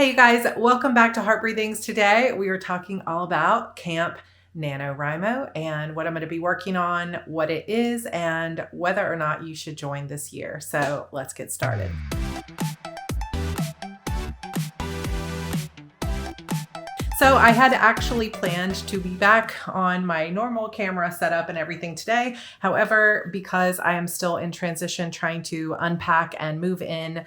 Hey, you guys, welcome back to Heart Breathings. Today, we are talking all about Camp NaNoWriMo and what I'm going to be working on, what it is, and whether or not you should join this year. So let's get started. So I had actually planned to be back on my normal camera setup and everything today. However, because I am still in transition trying to unpack and move in,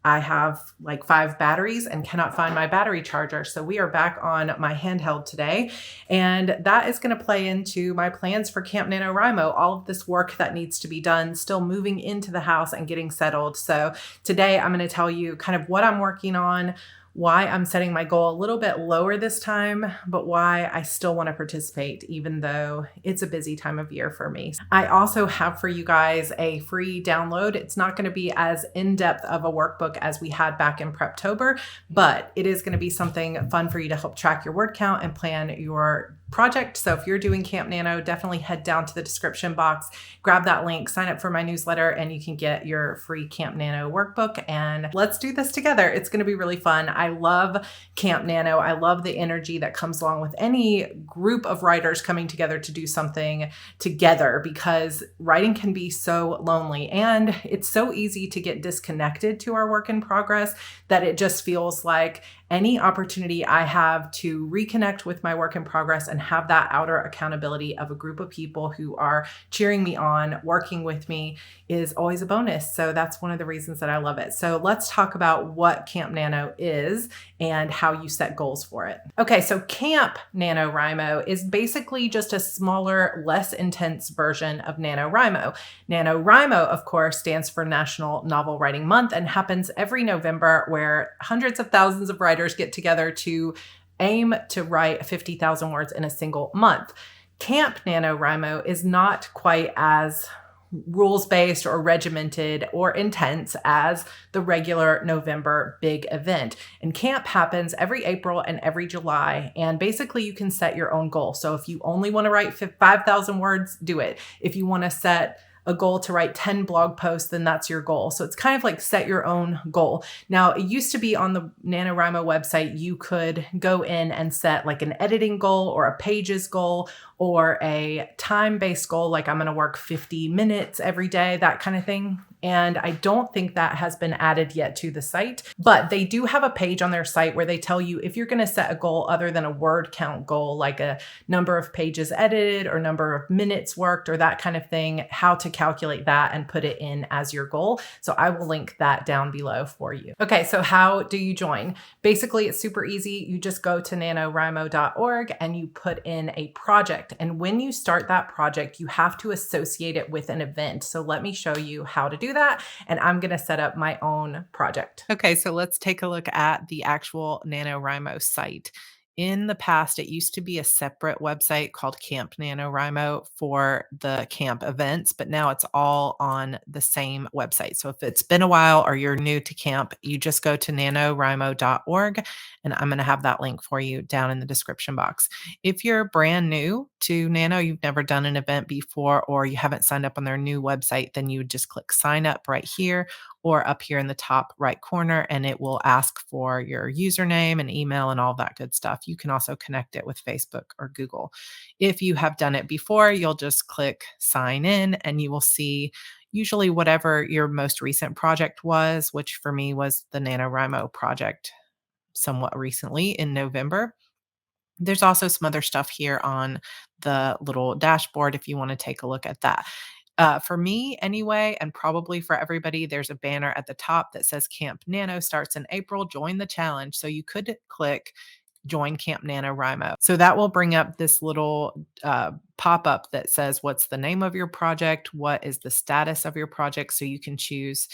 I have like 5 batteries and cannot find my battery charger. So we are back on my handheld today. And that is going to play into my plans for Camp NaNoWriMo, all of this work that needs to be done, still moving into the house and getting settled. So today I'm going to tell you kind of what I'm working on, why I'm setting my goal a little bit lower this time, but why I still want to participate, even though it's a busy time of year for me. I also have for you guys a free download. It's not going to be as in-depth of a workbook as we had back in Preptober, but it is going to be something fun for you to help track your word count and plan your project. So if you're doing Camp Nano, definitely head down to the description box, grab that link, sign up for my newsletter, and you can get your free Camp Nano workbook. And let's do this together. It's going to be really fun. I love Camp Nano. I love the energy that comes along with any group of writers coming together to do something together, because writing can be so lonely and it's so easy to get disconnected to our work in progress that it just feels like any opportunity I have to reconnect with my work in progress and have that outer accountability of a group of people who are cheering me on, working with me, is always a bonus. So that's one of the reasons that I love it. So let's talk about what Camp Nano is and how you set goals for it. Okay, so Camp NaNoWriMo is basically just a smaller, less intense version of NaNoWriMo. NaNoWriMo, of course, stands for National Novel Writing Month and happens every November, where hundreds of thousands of writers get together to aim to write 50,000 words in a single month. Camp NaNoWriMo is not quite as rules-based or regimented or intense as the regular November big event. And camp happens every April and every July. And basically you can set your own goal. So if you only want to write 5,000 words, do it. If you want to set a goal to write 10 blog posts, then that's your goal. So it's kind of like set your own goal. Now, it used to be on the NaNoWriMo website, you could go in and set like an editing goal or a pages goal or a time-based goal, like I'm going to work 50 minutes every day, that kind of thing. And I don't think that has been added yet to the site, but they do have a page on their site where they tell you if you're going to set a goal other than a word count goal, like a number of pages edited or number of minutes worked or that kind of thing, how to calculate that and put it in as your goal. So I will link that down below for you. Okay, so how do you join? Basically, it's super easy. You just go to nanowrimo.org and you put in a project. And when you start that project, you have to associate it with an event. So let me show you how to do that. And I'm going to set up my own project. Okay, so let's take a look at the actual NaNoWriMo site. In the past, it used to be a separate website called Camp NaNoWriMo for the camp events, but now it's all on the same website. So if it's been a while or you're new to camp, you just go to nanowrimo.org, and I'm going to have that link for you down in the description box. If you're brand new to Nano, you've never done an event before, or you haven't signed up on their new website, then you would just click sign up right here or up here in the top right corner, and it will ask for your username and email and all that good stuff. You can also connect it with Facebook or Google. If you have done it before, you'll just click sign in and you will see usually whatever your most recent project was, which for me was the NaNoWriMo project somewhat recently in November. There's also some other stuff here on the little dashboard if you want to take a look at that. For me, anyway, and probably for everybody, there's a banner at the top that says Camp Nano starts in April. Join the challenge. So you could click join Camp NaNoWriMo. So that will bring up this little pop-up that says what's the name of your project, what is the status of your project, so you can choose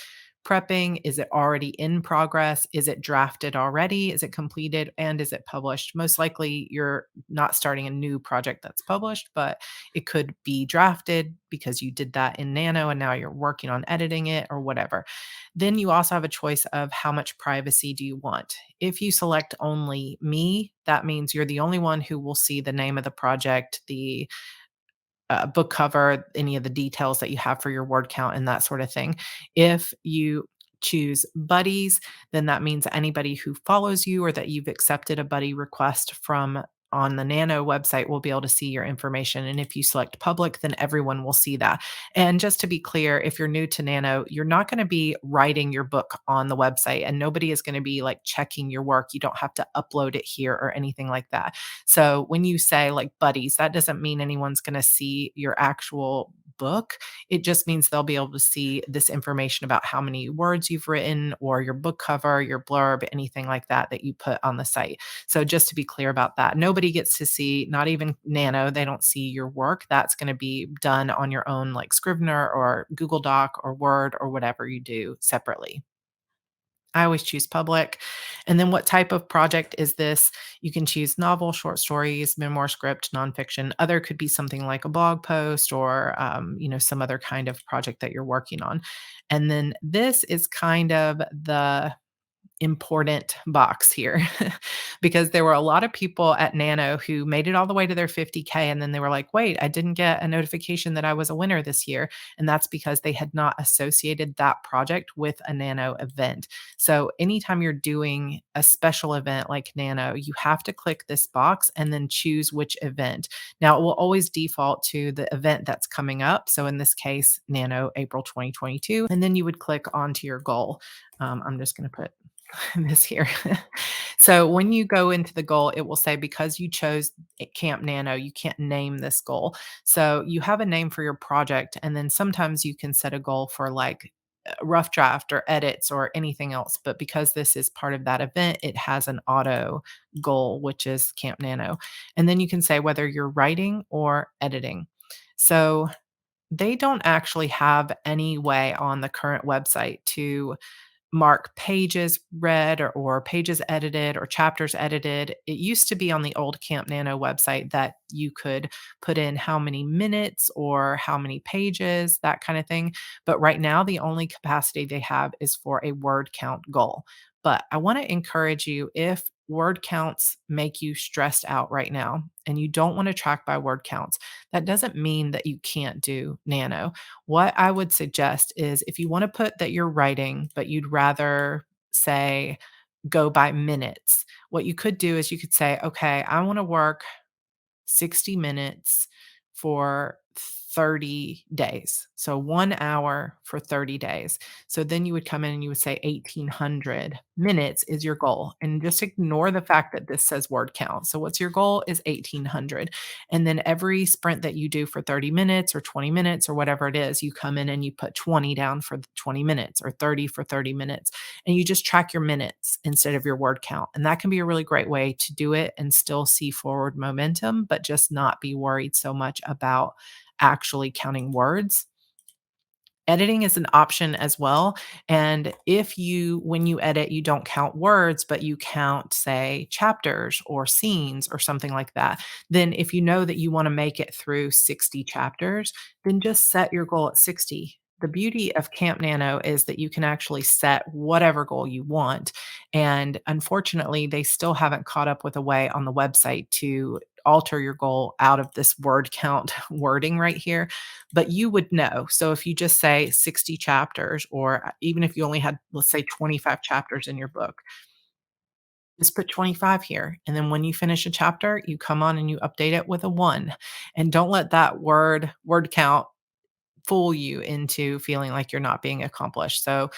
prepping. Is it already in progress? Is it drafted already? Is it completed? And is it published? Most likely you're not starting a new project that's published, but it could be drafted because you did that in Nano and now you're working on editing it or whatever. Then you also have a choice of how much privacy do you want. If you select only me, that means you're the only one who will see the name of the project, the book cover, any of the details that you have for your word count and that sort of thing. If you choose buddies, then that means anybody who follows you or that you've accepted a buddy request from on the Nano website will be able to see your information. And if you select public, then everyone will see that. And just to be clear, if you're new to Nano, you're not going to be writing your book on the website and nobody is going to be like checking your work. You don't have to upload it here or anything like that. So when you say like buddies, that doesn't mean anyone's going to see your actual book. It just means they'll be able to see this information about how many words you've written or your book cover, your blurb, anything like that that you put on the site. So just to be clear about that, nobody gets to see, not even Nano, they don't see your work. That's going to be done on your own, like Scrivener or Google Doc or Word or whatever you do separately. I always choose public. And then what type of project is this? You can choose novel, short stories, memoir script, nonfiction. Other could be something like a blog post or some other kind of project that you're working on. And then this is kind of the important box here because there were a lot of people at Nano who made it all the way to their 50K and then they were like, wait, I didn't get a notification that I was a winner this year. And that's because they had not associated that project with a Nano event. So anytime you're doing a special event like Nano, you have to click this box and then choose which event. Now it will always default to the event that's coming up. So in this case, Nano April 2022, and then you would click onto your goal. I'm just going to put this here. So when you go into the goal, it will say because you chose Camp Nano, you can't name this goal. So you have a name for your project, and then sometimes you can set a goal for like a rough draft or edits or anything else. But because this is part of that event, it has an auto goal, which is Camp Nano. And then you can say whether you're writing or editing. So they don't actually have any way on the current website to mark pages read or pages edited or chapters edited. It used to be on the old Camp Nano website that you could put in how many minutes or how many pages, that kind of thing. But right now, the only capacity they have is for a word count goal. But I want to encourage you, if word counts make you stressed out right now and you don't want to track by word counts, that doesn't mean that you can't do Nano. What I would suggest is if you want to put that you're writing, but you'd rather say go by minutes, what you could do is you could say, okay, I want to work 60 minutes for 30 days. So 1 hour for 30 days. So then you would come in and you would say 1800 minutes is your goal. And just ignore the fact that this says word count. So what's your goal is 1800. And then every sprint that you do for 30 minutes or 20 minutes or whatever it is, you come in and you put 20 down for the 20 minutes or 30 for 30 minutes. And you just track your minutes instead of your word count. And that can be a really great way to do it and still see forward momentum, but just not be worried so much about actually counting words. Editing is an option as well. And if you, when you edit, you don't count words, but you count, say, chapters or scenes or something like that, then if you know that you want to make it through 60 chapters, then just set your goal at 60. The beauty of Camp Nano is that you can actually set whatever goal you want. And unfortunately, they still haven't caught up with a way on the website to alter your goal out of this word count wording right here, but you would know. So if you just say 60 chapters, or even if you only had, let's say, 25 chapters in your book, just put 25 here. And then when you finish a chapter, you come on and you update it with a one. And don't let that word count fool you into feeling like you're not being accomplished. So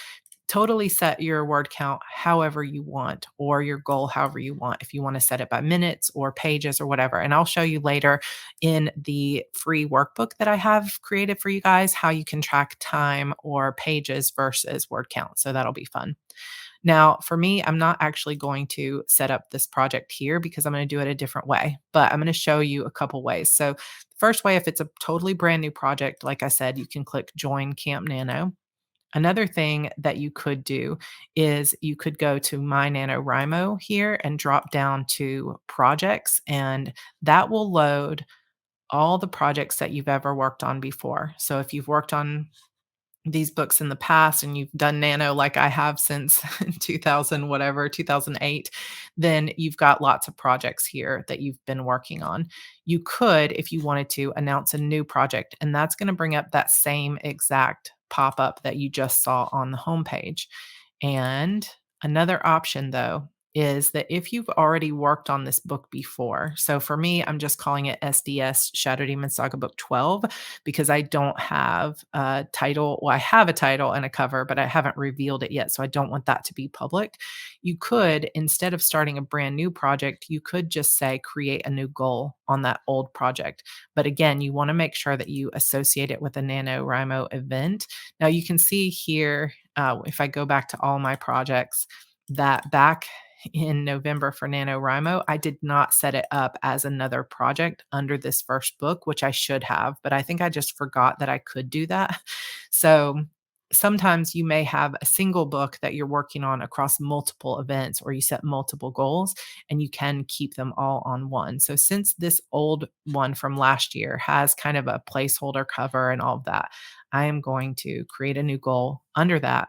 totally set your word count however you want, or your goal however you want. If you want to set it by minutes or pages or whatever. And I'll show you later in the free workbook that I have created for you guys how you can track time or pages versus word count. So that'll be fun. Now, for me, I'm not actually going to set up this project here because I'm going to do it a different way, but I'm going to show you a couple ways. So, the first way, if it's a totally brand new project, like I said, you can click Join Camp Nano. Another thing that you could do is you could go to My NaNoWriMo here and drop down to projects, and that will load all the projects that you've ever worked on before. So if you've worked on these books in the past and you've done Nano like I have since 2000, whatever, 2008, then you've got lots of projects here that you've been working on. You could, if you wanted to, announce a new project, and that's going to bring up that same exact pop-up that you just saw on the homepage. And another option, though, is that if you've already worked on this book before, so for me, I'm just calling it SDS Shadow Demon Saga Book 12 because I don't have a title. Well, I have a title and a cover, but I haven't revealed it yet. So I don't want that to be public. You could, instead of starting a brand new project, you could just say create a new goal on that old project. But again, you want to make sure that you associate it with a NaNoWriMo event. Now you can see here, if I go back to all my projects, that back in November for NaNoWriMo, I did not set it up as another project under this first book, which I should have, but I think I just forgot that I could do that. So sometimes you may have a single book that you're working on across multiple events, or you set multiple goals and you can keep them all on one. So since this old one from last year has kind of a placeholder cover and all of that, I am going to create a new goal under that,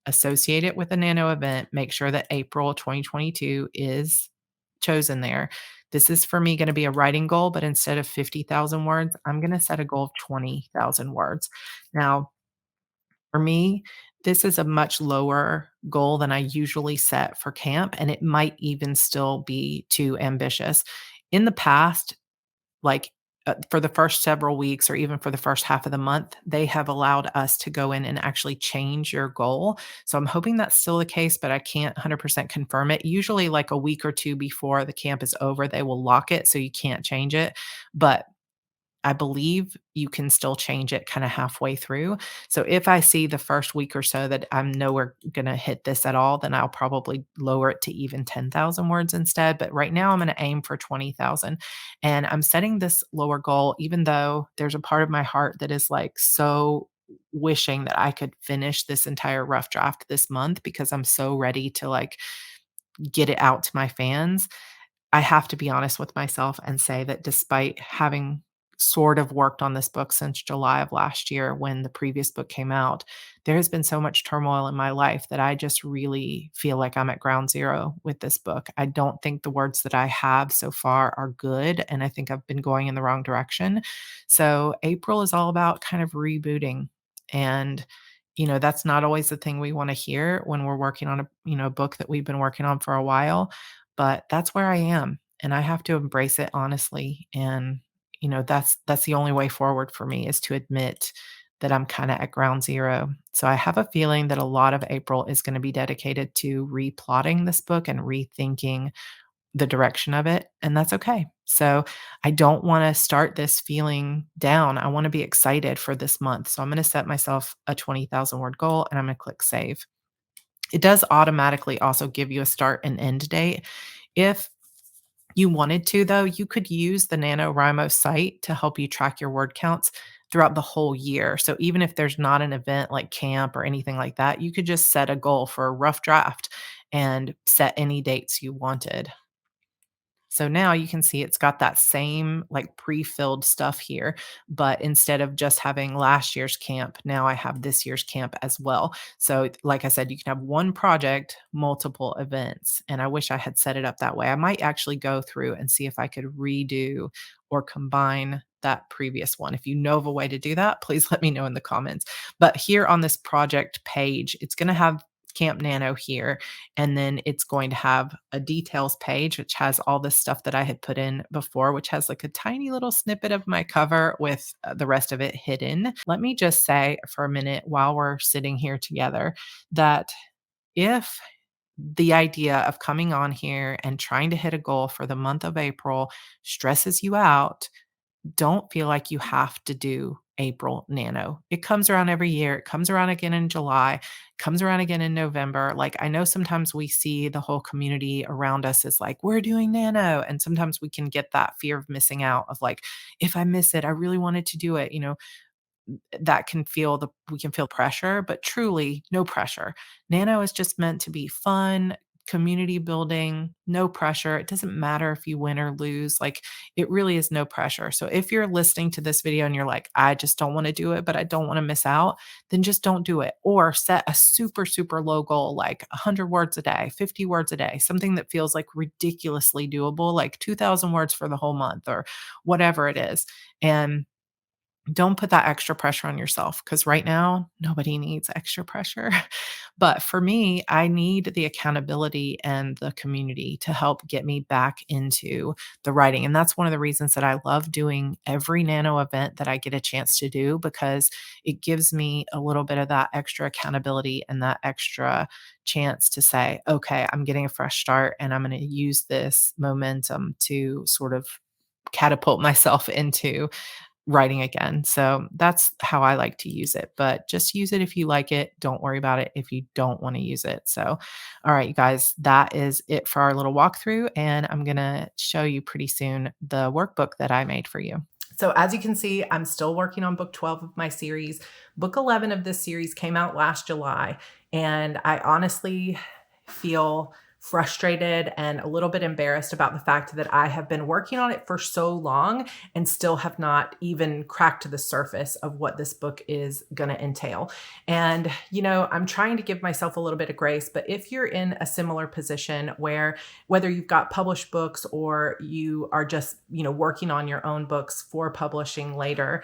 associate it with a nano event, make sure that April 2022 is chosen there. This is for me going to be a writing goal, but instead of 50,000 words, I'm going to set a goal of 20,000 words. Now, for me, this is a much lower goal than I usually set for camp, and it might even still be too ambitious. In the past, like, for the first several weeks or even for the first half of the month, they have allowed us to go in and actually change your goal. So I'm hoping that's still the case, but I can't 100% confirm it. Usually, like a week or two before the camp is over, they will lock it so you can't change it. But I believe you can still change it kinda halfway through. So if I see the first week or so that I'm nowhere gonna hit this at all, then I'll probably lower it to even 10,000 words instead, but right now I'm gonna aim for 20,000. And I'm setting this lower goal even though there's a part of my heart that is, like, so wishing that I could finish this entire rough draft this month because I'm so ready to, like, get it out to my fans. I have to be honest with myself and say that despite having sort of worked on this book since July of last year when the previous book came out, there has been so much turmoil in my life that I just really feel like I'm at ground zero with this book. I don't think the words that I have so far are good, and I think I've been going in the wrong direction. So April is all about kind of rebooting. And that's not always the thing we want to hear when we're working on a book that we've been working on for a while, but that's where I am, and I have to embrace it honestly, and, that's the only way forward for me is to admit that I'm kinda at ground zero. So I have a feeling that a lot of April is gonna be dedicated to replotting this book and rethinking the direction of it, and that's okay. So I don't wanna start this feeling down. I wanna be excited for this month. So I'm gonna set myself a 20,000 word goal, and I'm gonna click save. It does automatically also give you a start and end date. If you wanted to, though, you could use the NaNoWriMo site to help you track your word counts throughout the whole year. So even if there's not an event like camp or anything like that, you could just set a goal for a rough draft and set any dates you wanted. So now you can see it's got that same like pre-filled stuff here, but instead of just having last year's camp, now I have this year's camp as well. So like I said, you can have one project, multiple events, and I wish I had set it up that way. I might actually go through and see if I could redo or combine that previous one. If you know of a way to do that, please let me know in the comments. But here on this project page, it's going to have Camp Nano here, and then it's going to have a details page, which has all the stuff that I had put in before, which has like a tiny little snippet of my cover with the rest of it hidden. Let me just say for a minute while we're sitting here together that if the idea of coming on here and trying to hit a goal for the month of April stresses you out, don't feel like you have to do April Nano. It comes around every year. It comes around again in July, comes around again in November. Like I know sometimes we see the whole community around us is like, we're doing Nano. And sometimes we can get that fear of missing out of like, if I miss it, I really wanted to do it. That can feel the we can feel pressure, but truly no pressure. Nano is just meant to be fun, community building, no pressure. It doesn't matter if you win or lose. Like it really is no pressure. So if you're listening to this video and you're like, I just don't want to do it, but I don't want to miss out, then just don't do it. Or set a super, super low goal, like 100 words a day, 50 words a day, something that feels like ridiculously doable, like 2,000 words for the whole month or whatever it is. And don't put that extra pressure on yourself because right now, nobody needs extra pressure. But for me, I need the accountability and the community to help get me back into the writing. And that's one of the reasons that I love doing every nano event that I get a chance to do because it gives me a little bit of that extra accountability and that extra chance to say, okay, I'm getting a fresh start and I'm going to use this momentum to sort of catapult myself into writing again. So that's how I like to use it, but just use it if you like it. Don't worry about it if you don't want to use it. So, all right, you guys, that is it for our little walkthrough. And I'm going to show you pretty soon the workbook that I made for you. So as you can see, I'm still working on book 12 of my series. Book 11 of this series came out last July, and I honestly feel frustrated and a little bit embarrassed about the fact that I have been working on it for so long and still have not even cracked the surface of what this book is going to entail. And, I'm trying to give myself a little bit of grace, but if you're in a similar position where whether you've got published books or you are just, working on your own books for publishing later,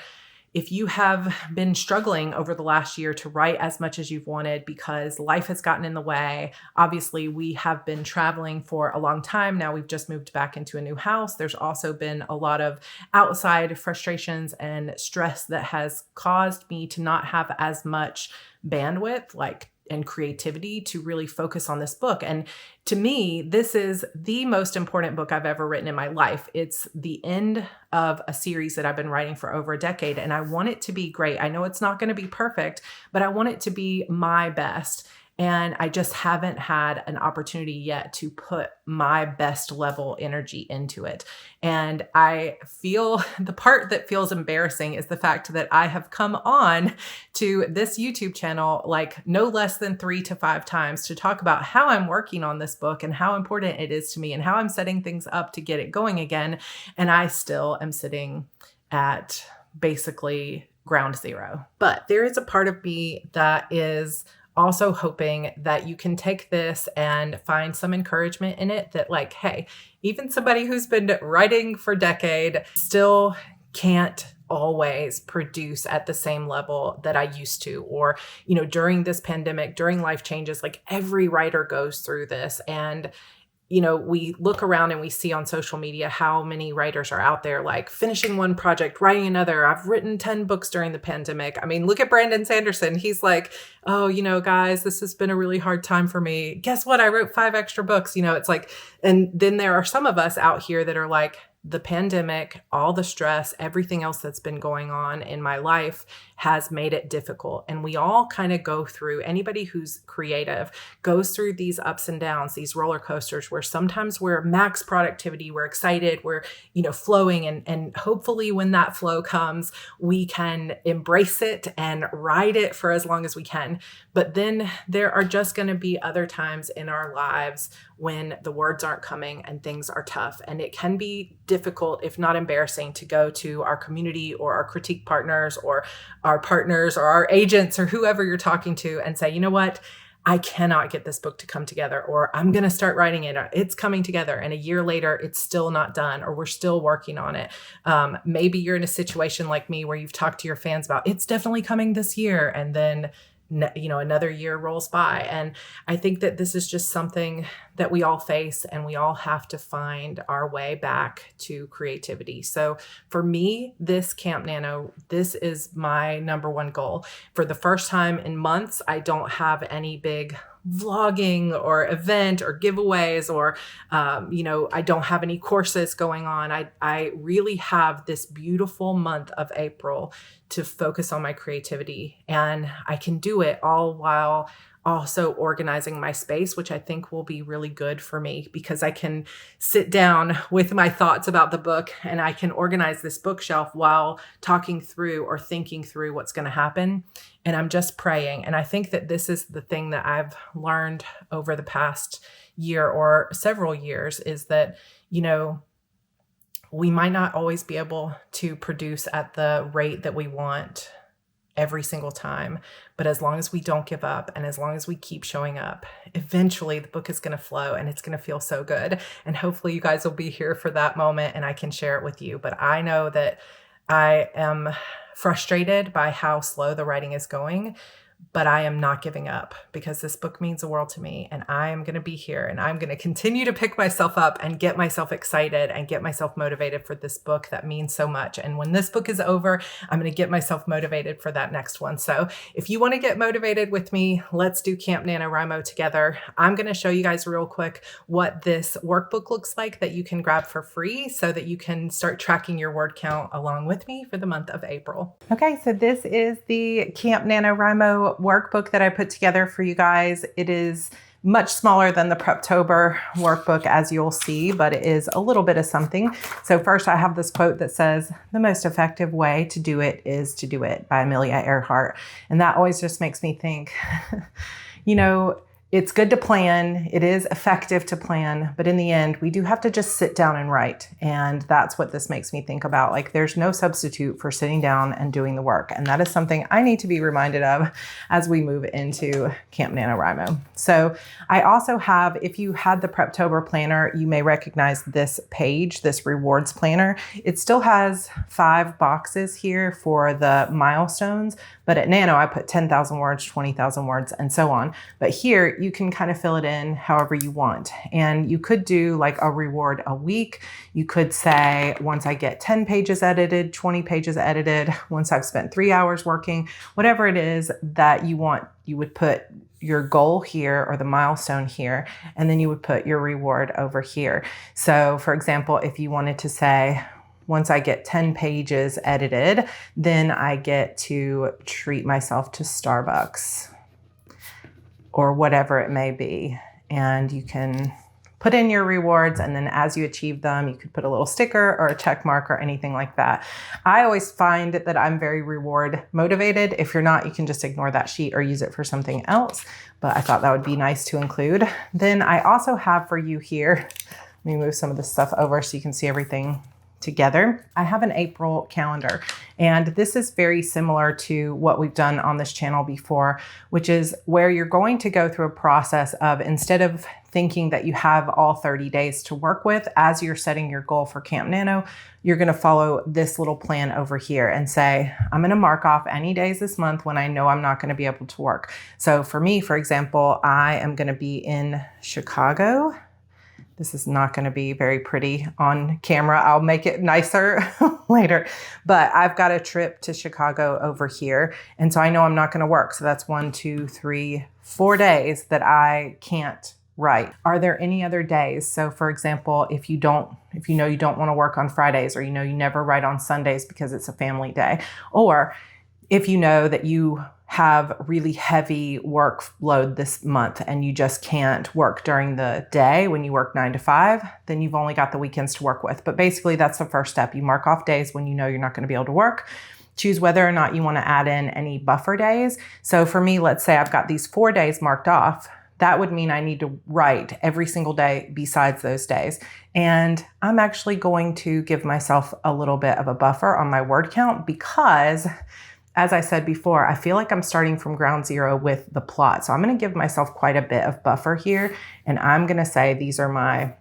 if you have been struggling over the last year to write as much as you've wanted because life has gotten in the way, obviously we have been traveling for a long time. Now we've just moved back into a new house. There's also been a lot of outside frustrations and stress that has caused me to not have as much bandwidth, and creativity to really focus on this book. And to me, this is the most important book I've ever written in my life. It's the end of a series that I've been writing for over a decade, and I want it to be great. I know it's not going to be perfect, but I want it to be my best. And I just haven't had an opportunity yet to put my best level energy into it. And I feel the part that feels embarrassing is the fact that I have come on to this YouTube channel no less than 3 to 5 times to talk about how I'm working on this book and how important it is to me and how I'm setting things up to get it going again. And I still am sitting at basically ground zero. But there is a part of me that is also hoping that you can take this and find some encouragement in it that hey, even somebody who's been writing for a decade still can't always produce at the same level that I used to, or, during this pandemic, during life changes, every writer goes through this. And we look around and we see on social media how many writers are out there finishing one project, writing another. I've written 10 books during the pandemic. I mean, look at Brandon Sanderson. He's oh, guys, this has been a really hard time for me. Guess what? I wrote 5 extra books. It's and then there are some of us out here that are the pandemic, all the stress, everything else that's been going on in my life has made it difficult. And we all kind of go through, anybody who's creative goes through these ups and downs, these roller coasters where sometimes we're max productivity, we're excited, we're, flowing. And hopefully when that flow comes, we can embrace it and ride it for as long as we can. But then there are just going to be other times in our lives when the words aren't coming and things are tough. And it can be difficult, if not embarrassing, to go to our community or our critique partners or our partners or our agents or whoever you're talking to and say, you know what? I cannot get this book to come together, or I'm going to start writing it. It's coming together. And a year later, it's still not done, or we're still working on it. Maybe you're in a situation like me where you've talked to your fans about it's definitely coming this year. And then another year rolls by. And I think that this is just something that we all face, and we all have to find our way back to creativity. So for me, this Camp Nano, this is my number one goal. For the first time in months, I don't have any big vlogging or event or giveaways or, I don't have any courses going on. I really have this beautiful month of April to focus on my creativity, and I can do it all while also organizing my space, which I think will be really good for me because I can sit down with my thoughts about the book and I can organize this bookshelf while talking through or thinking through what's going to happen. And I'm just praying. And I think that this is the thing that I've learned over the past year or several years is that, we might not always be able to produce at the rate that we want every single time. But as long as we don't give up and as long as we keep showing up, eventually the book is going to flow and it's going to feel so good. And hopefully you guys will be here for that moment and I can share it with you. But I know that I am frustrated by how slow the writing is going, but I am not giving up because this book means the world to me, and I am going to be here, and I'm going to continue to pick myself up and get myself excited and get myself motivated for this book that means so much. And when this book is over, I'm going to get myself motivated for that next one. So if you want to get motivated with me, let's do Camp NaNoWriMo together. I'm going to show you guys real quick what this workbook looks like that you can grab for free so that you can start tracking your word count along with me for the month of April. Okay, so this is the Camp NaNoWriMo workbook that I put together for you guys. It is much smaller than the Preptober workbook, as you'll see, but it is a little bit of something. So first I have this quote that says, "The most effective way to do it is to do it," by Amelia Earhart. And that always just makes me think, you know, it's good to plan. It is effective to plan, but in the end, we do have to just sit down and write. And that's what this makes me think about. Like, there's no substitute for sitting down and doing the work. And that is something I need to be reminded of as we move into Camp NaNoWriMo. So I also have, if you had the Preptober planner, you may recognize this page, this rewards planner. It still has 5 boxes here for the milestones, but at Nano, I put 10,000 words, 20,000 words, and so on. But here, you can kind of fill it in however you want. And you could do like a reward a week. You could say, once I get 10 pages edited, 20 pages edited, once I've spent 3 hours working, whatever it is that you want, you would put your goal here or the milestone here, and then you would put your reward over here. So for example, if you wanted to say, once I get 10 pages edited, then I get to treat myself to Starbucks or whatever it may be. And you can put in your rewards, and then as you achieve them, you could put a little sticker or a check mark or anything like that. I always find that I'm very reward motivated. If you're not, you can just ignore that sheet or use it for something else. But I thought that would be nice to include. Then I also have for you here, let me move some of this stuff over so you can see everything together. I have an April calendar, and this is very similar to what we've done on this channel before, which is where you're going to go through a process of, instead of thinking that you have all 30 days to work with as you're setting your goal for Camp Nano, you're going to follow this little plan over here and say, I'm going to mark off any days this month when I know I'm not going to be able to work. So for me, for example, I am going to be in Chicago. This is not going to be very pretty on camera. I'll make it nicer later. But I've got a trip to Chicago over here. And so I know I'm not going to work. So that's 1, 2, 3, 4 days that I can't write. Are there any other days? So for example, if you know you don't want to work on Fridays, or you know you never write on Sundays because it's a family day, or if you know that you have really heavy workload this month and you just can't work during the day when you work 9 to 5, then you've only got the weekends to work with. But basically that's the first step. You mark off days when you know you're not going to be able to work. Choose whether or not you want to add in any buffer days. So for me, let's say I've got these 4 days marked off. That would mean I need to write every single day besides those days. And I'm actually going to give myself a little bit of a buffer on my word count because, as I said before, I feel like I'm starting from ground zero with the plot. So I'm going to give myself quite a bit of buffer here. And I'm going to say these are my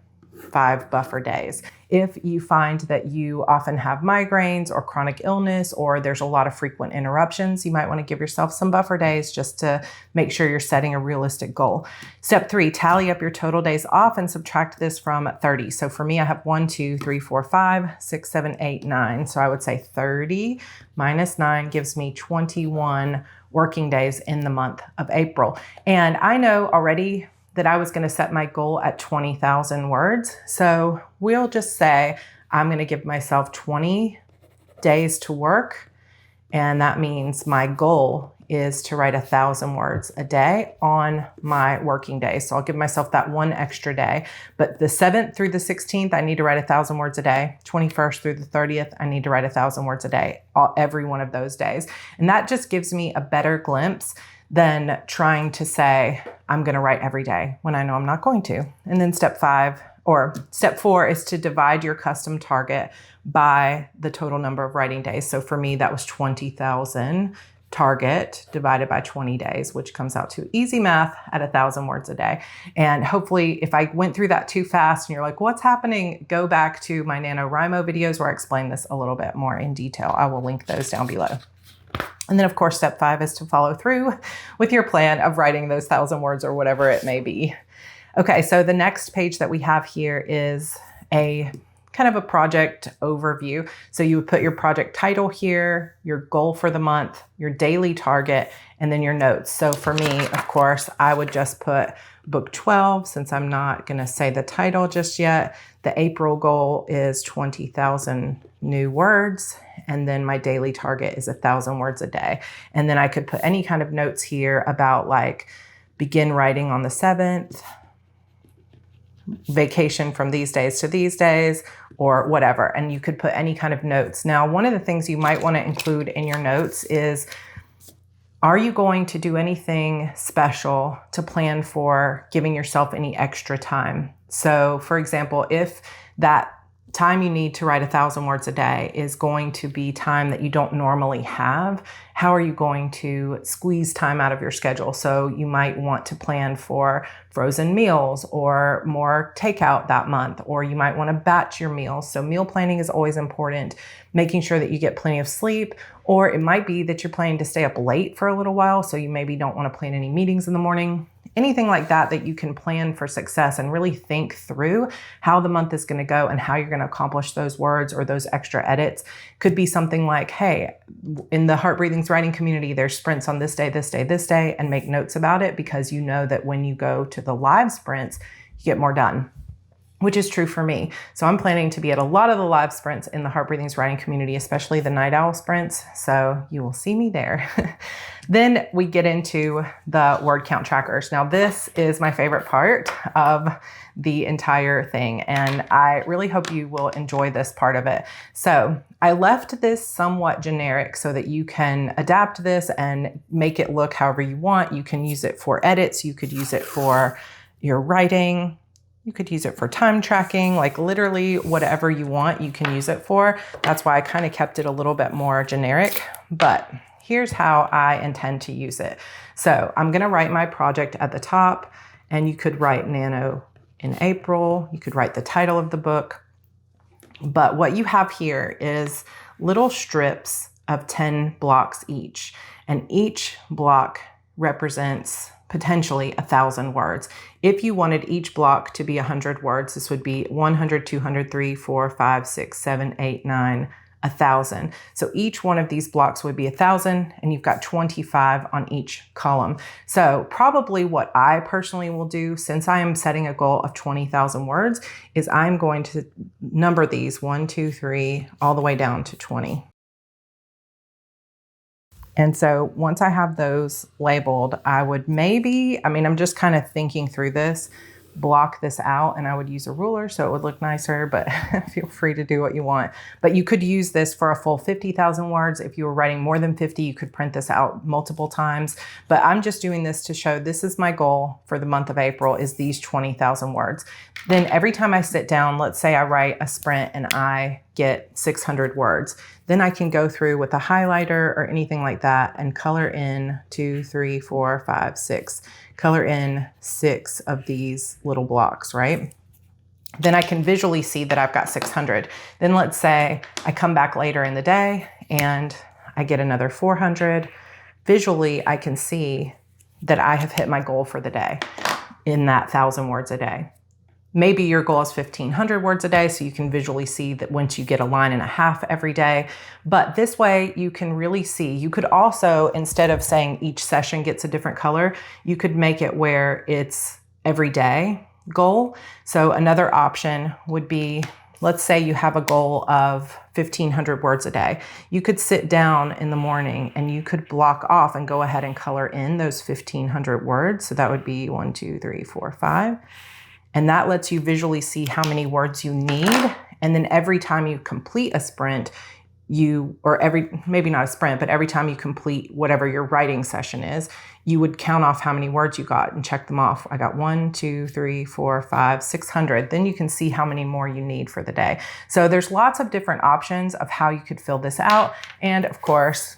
5 buffer days. If you find that you often have migraines or chronic illness, or there's a lot of frequent interruptions, you might want to give yourself some buffer days just to make sure you're setting a realistic goal. Step 3, tally up your total days off and subtract this from 30. So for me, I have 1, 2, 3, 4, 5, 6, 7, 8, 9. So I would say 30 minus 9 gives me 21 working days in the month of April. And I know already that I was going to set my goal at 20,000 words. So we'll just say I'm going to give myself 20 days to work. And that means my goal is to write 1,000 words a day on my working day. So I'll give myself that 1 extra day. But the 7th through the 16th, I need to write 1,000 words a day. 21st through the 30th, I need to write 1,000 words a day, every one of those days. And that just gives me a better glimpse than trying to say, I'm going to write every day when I know I'm not going to. And then step 4 is to divide your custom target by the total number of writing days. So for me, that was 20,000 target divided by 20 days, which comes out to easy math at 1,000 words a day. And hopefully if I went through that too fast and you're like, what's happening? Go back to my NaNoWriMo videos where I explain this a little bit more in detail. I will link those down below. And then of course, step 5 is to follow through with your plan of writing those 1,000 words or whatever it may be. Okay, so the next page that we have here is a kind of a project overview. So you would put your project title here, your goal for the month, your daily target, and then your notes. So for me, of course, I would just put book 12, since I'm not going to say the title just yet. The April goal is 20,000 new words. And then my daily target is 1,000 words a day. And then I could put any kind of notes here about like begin writing on the 7th, vacation from these days to these days, or whatever. And you could put any kind of notes. Now, one of the things you might want to include in your notes is, are you going to do anything special to plan for giving yourself any extra time? So for example, if that time you need to write 1,000 words a day is going to be time that you don't normally have, how are you going to squeeze time out of your schedule? So you might want to plan for frozen meals or more takeout that month, or you might want to batch your meals. So meal planning is always important, making sure that you get plenty of sleep, or it might be that you're planning to stay up late for a little while. So you maybe don't want to plan any meetings in the morning. Anything like that that you can plan for success and really think through how the month is going to go and how you're going to accomplish those words or those extra edits. Could be something like, hey, in the Heart Breathings writing community, there's sprints on this day, this day, this day, and make notes about it because you know that when you go to the live sprints, you get more done, which is true for me. So I'm planning to be at a lot of the live sprints in the Heart Breathings writing community, especially the Night Owl sprints. So you will see me there. Then we get into the word count trackers. Now this is my favorite part of the entire thing, and I really hope you will enjoy this part of it. So I left this somewhat generic so that you can adapt this and make it look however you want. You can use it for edits. You could use it for your writing. You could use it for time tracking, like literally whatever you want, you can use it for. That's why I kind of kept it a little bit more generic, but here's how I intend to use it. So I'm going to write my project at the top, and you could write Nano in April. You could write the title of the book. But what you have here is little strips of 10 blocks each, and each block represents potentially 1,000 words. If you wanted each block to be 100 words, this would be 100, 200, 3, 4, 5, 6, 7, 8, 9, 1,000. So each one of these blocks would be 1,000, and you've got 25 on each column. So probably what I personally will do, since I am setting a goal of 20,000 words, is I'm going to number these 1, 2, 3, all the way down to 20. And so once I have those labeled, I would maybe, I'm just kind of thinking through this, block this out, and I would use a ruler so it would look nicer, but feel free to do what you want. But you could use this for a full 50,000 words. If you were writing more than 50, you could print this out multiple times. But I'm just doing this to show this is my goal for the month of April, is these 20,000 words. Then every time I sit down, let's say I write a sprint and I get 600 words, then I can go through with a highlighter or anything like that and color in 2, 3, 4, 5, 6. Color in 6 of these little blocks, right? Then I can visually see that I've got 600. Then let's say I come back later in the day and I get another 400. Visually, I can see that I have hit my goal for the day in that 1,000 words a day. Maybe your goal is 1,500 words a day, so you can visually see that once you get a line and a half every day. But this way you can really see. You could also, instead of saying each session gets a different color, you could make it where it's every day goal. So another option would be, let's say you have a goal of 1,500 words a day. You could sit down in the morning and you could block off and go ahead and color in those 1,500 words. So that would be 1, 2, 3, 4, 5. And that lets you visually see how many words you need. And then every time you complete a sprint, maybe not a sprint, but every time you complete whatever your writing session is, you would count off how many words you got and check them off. I got 1, 2, 3, 4, 5, 600. Then you can see how many more you need for the day. So there's lots of different options of how you could fill this out. And of course,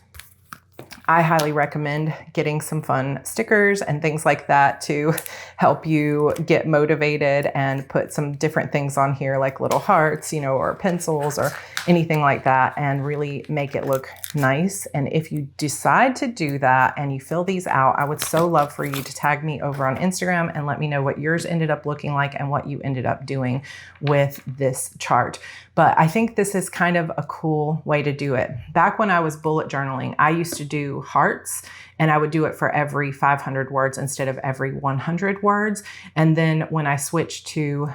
I highly recommend getting some fun stickers and things like that to help you get motivated, and put some different things on here like little hearts, you know, or pencils or anything like that, and really make it look nice. And if you decide to do that and you fill these out, I would so love for you to tag me over on Instagram and let me know what yours ended up looking like and what you ended up doing with this chart. But I think this is kind of a cool way to do it. Back when I was bullet journaling, I used to do hearts, and I would do it for every 500 words instead of every 100 words. And then when I switched to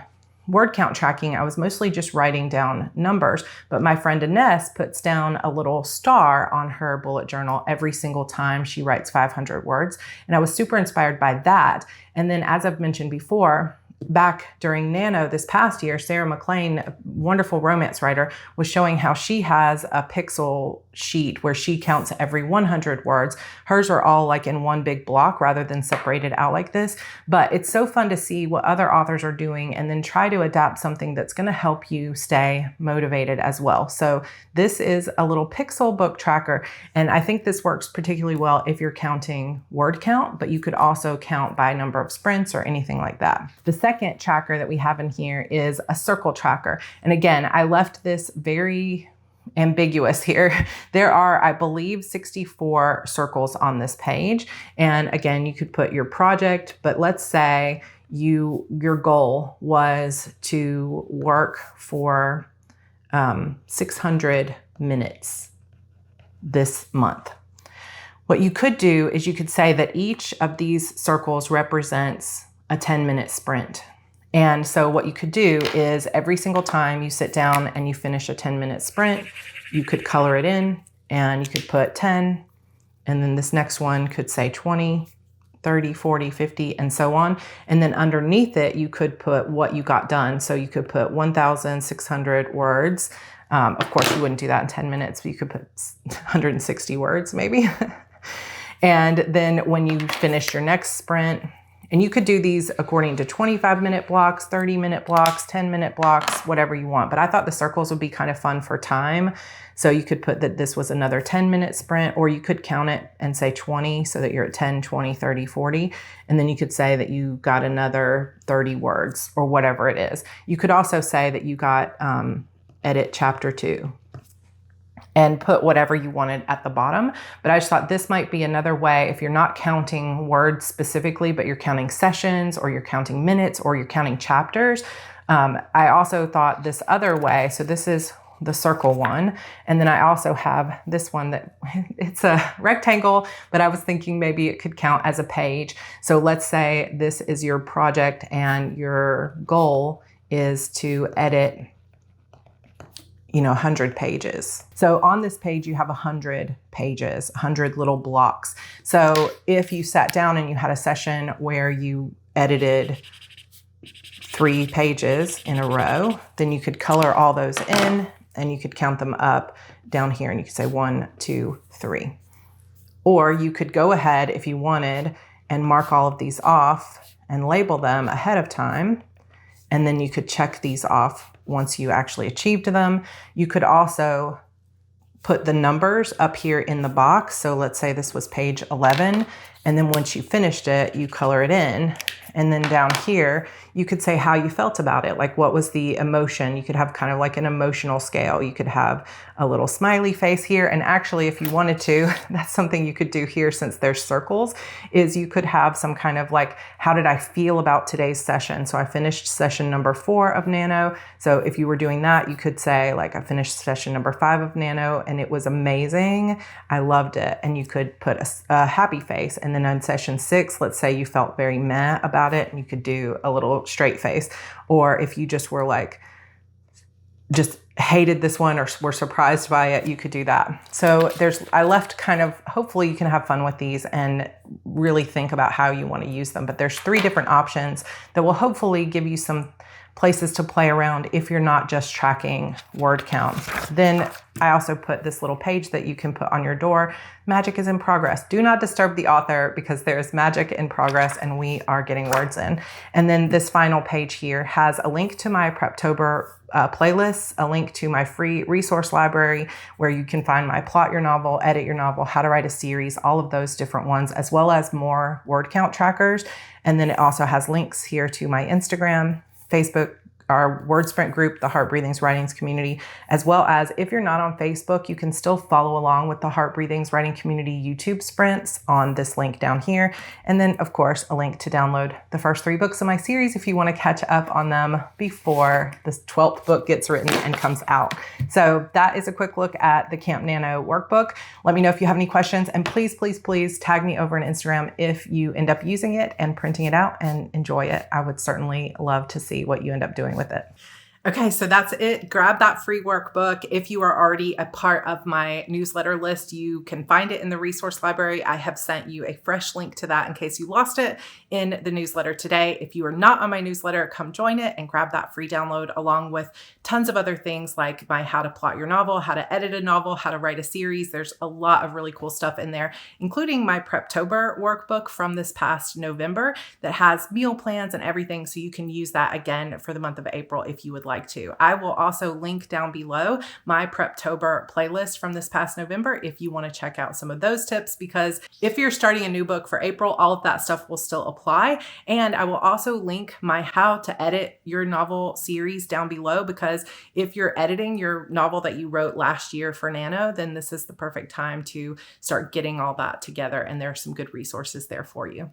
word count tracking, I was mostly just writing down numbers. But my friend Ines puts down a little star on her bullet journal every single time she writes 500 words. And I was super inspired by that. And then, as I've mentioned before, back during NaNo this past year, Sarah McLean, a wonderful romance writer, was showing how she has a pixel sheet where she counts every 100 words. Hers are all like in one big block rather than separated out like this. But it's so fun to see what other authors are doing and then try to adapt something that's going to help you stay motivated as well. So this is a little pixel book tracker. And I think this works particularly well if you're counting word count, but you could also count by number of sprints or anything like that. The second tracker that we have in here is a circle tracker. And again, I left this very ambiguous here. There are, I believe, 64 circles on this page. And again, you could put your project, but let's say your goal was to work for 600 minutes this month. What you could do is you could say that each of these circles represents a 10-minute sprint. And so what you could do is every single time you sit down and you finish a 10-minute sprint, you could color it in and you could put 10, and then this next one could say 20, 30, 40, 50, and so on. And then underneath it, you could put what you got done. So you could put 1,600 words. Of course, you wouldn't do that in 10 minutes, but you could put 160 words maybe. And then when you finish your next sprint, and you could do these according to 25-minute blocks, 30-minute blocks, 10-minute blocks, whatever you want. But I thought the circles would be kind of fun for time. So you could put that this was another 10-minute sprint, or you could count it and say 20 so that you're at 10, 20, 30, 40. And then you could say that you got another 30 words or whatever it is. You could also say that you got edit chapter 2. And put whatever you wanted at the bottom. But I just thought this might be another way, if you're not counting words specifically, but you're counting sessions, or you're counting minutes, or you're counting chapters. I also thought this other way, so this is the circle one. And then I also have this one that it's a rectangle, but I was thinking maybe it could count as a page. So let's say this is your project and your goal is to edit 100 pages. So on this page, you have 100 pages, 100 little blocks. So if you sat down and you had a session where you edited 3 pages in a row, then you could color all those in and you could count them up down here, and you could say 1, 2, 3. Or you could go ahead if you wanted and mark all of these off and label them ahead of time. And then you could check these off once you actually achieved them. You could also put the numbers up here in the box. So let's say this was page 11. And then once you finished it, you color it in. And then down here, you could say how you felt about it. Like, what was the emotion? You could have kind of like an emotional scale. You could have a little smiley face here. And actually, if you wanted to, that's something you could do here, since there's circles, is you could have some kind of like, how did I feel about today's session? So I finished session number 4 of NaNo. So if you were doing that, you could say like, I finished session number 5 of NaNo and it was amazing. I loved it. And you could put a happy face. And then on session 6, let's say you felt very meh about it, and you could do a little straight face. Or if you just were like, just hated this one or were surprised by it, you could do that. So I left kind of, hopefully you can have fun with these and really think about how you want to use them. But there's 3 different options that will hopefully give you some places to play around if you're not just tracking word count. Then I also put this little page that you can put on your door. Magic is in progress. Do not disturb the author because there's magic in progress and we are getting words in. And then this final page here has a link to my Preptober playlists, a link to my free resource library where you can find my plot your novel, edit your novel, how to write a series, all of those different ones, as well as more word count trackers. And then it also has links here to my Instagram, Facebook, our word sprint group, the Heart Breathings Writings community, as well as if you're not on Facebook, you can still follow along with the Heart Breathings Writing Community YouTube sprints on this link down here. And then of course, a link to download the first 3 books in my series if you want to catch up on them before the 12th book gets written and comes out. So that is a quick look at the Camp Nano workbook. Let me know if you have any questions, and please, please, please tag me over on Instagram if you end up using it and printing it out and enjoy it. I would certainly love to see what you end up doing with it. Okay, so that's it. Grab that free workbook. If you are already a part of my newsletter list, you can find it in the resource library. I have sent you a fresh link to that in case you lost it in the newsletter today. If you are not on my newsletter, come join it and grab that free download along with tons of other things like my how to plot your novel, how to edit a novel, how to write a series. There's a lot of really cool stuff in there, including my Preptober workbook from this past November that has meal plans and everything. So you can use that again for the month of April if you would like to. I will also link down below my Preptober playlist from this past November if you want to check out some of those tips, because if you're starting a new book for April, all of that stuff will still apply. And I will also link my how to edit your novel series down below, because if you're editing your novel that you wrote last year for Nano, then this is the perfect time to start getting all that together. And there are some good resources there for you.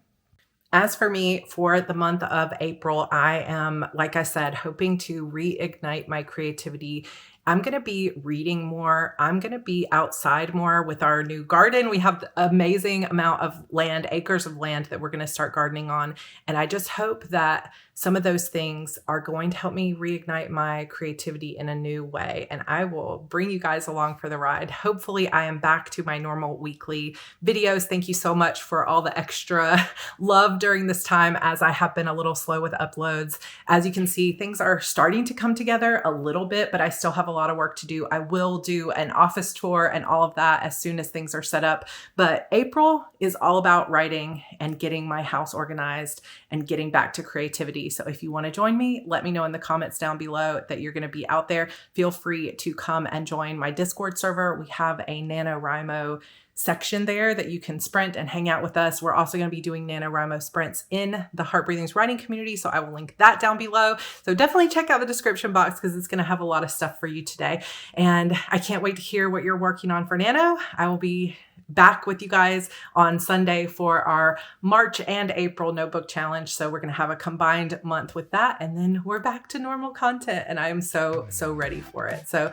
As for me, for the month of April, I am, like I said, hoping to reignite my creativity. I'm going to be reading more. I'm going to be outside more with our new garden. We have an amazing amount of land, acres of land that we're going to start gardening on. And I just hope that some of those things are going to help me reignite my creativity in a new way. And I will bring you guys along for the ride. Hopefully I am back to my normal weekly videos. Thank you so much for all the extra love during this time, as I have been a little slow with uploads. As you can see, things are starting to come together a little bit, but I still have a lot of work to do. I will do an office tour and all of that as soon as things are set up. But April is all about writing and getting my house organized and getting back to creativity. So if you want to join me, let me know in the comments down below that you're going to be out there. Feel free to come and join my Discord server. We have a NaNoWriMo section there that you can sprint and hang out with us. We're also going to be doing NaNoWriMo sprints in the Heart Breathings writing community, so I will link that down below. So definitely check out the description box because it's going to have a lot of stuff for you today. And I can't wait to hear what you're working on for Nano. I will be back with you guys on Sunday for our March and April notebook challenge. So we're going to have a combined month with that. And then we're back to normal content. And I am so ready for it. So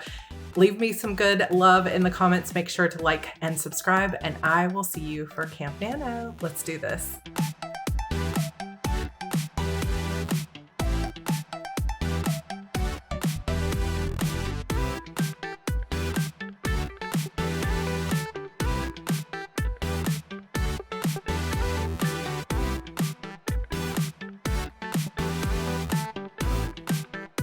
leave me some good love in the comments. Make sure to like and subscribe. And I will see you for Camp Nano. Let's do this.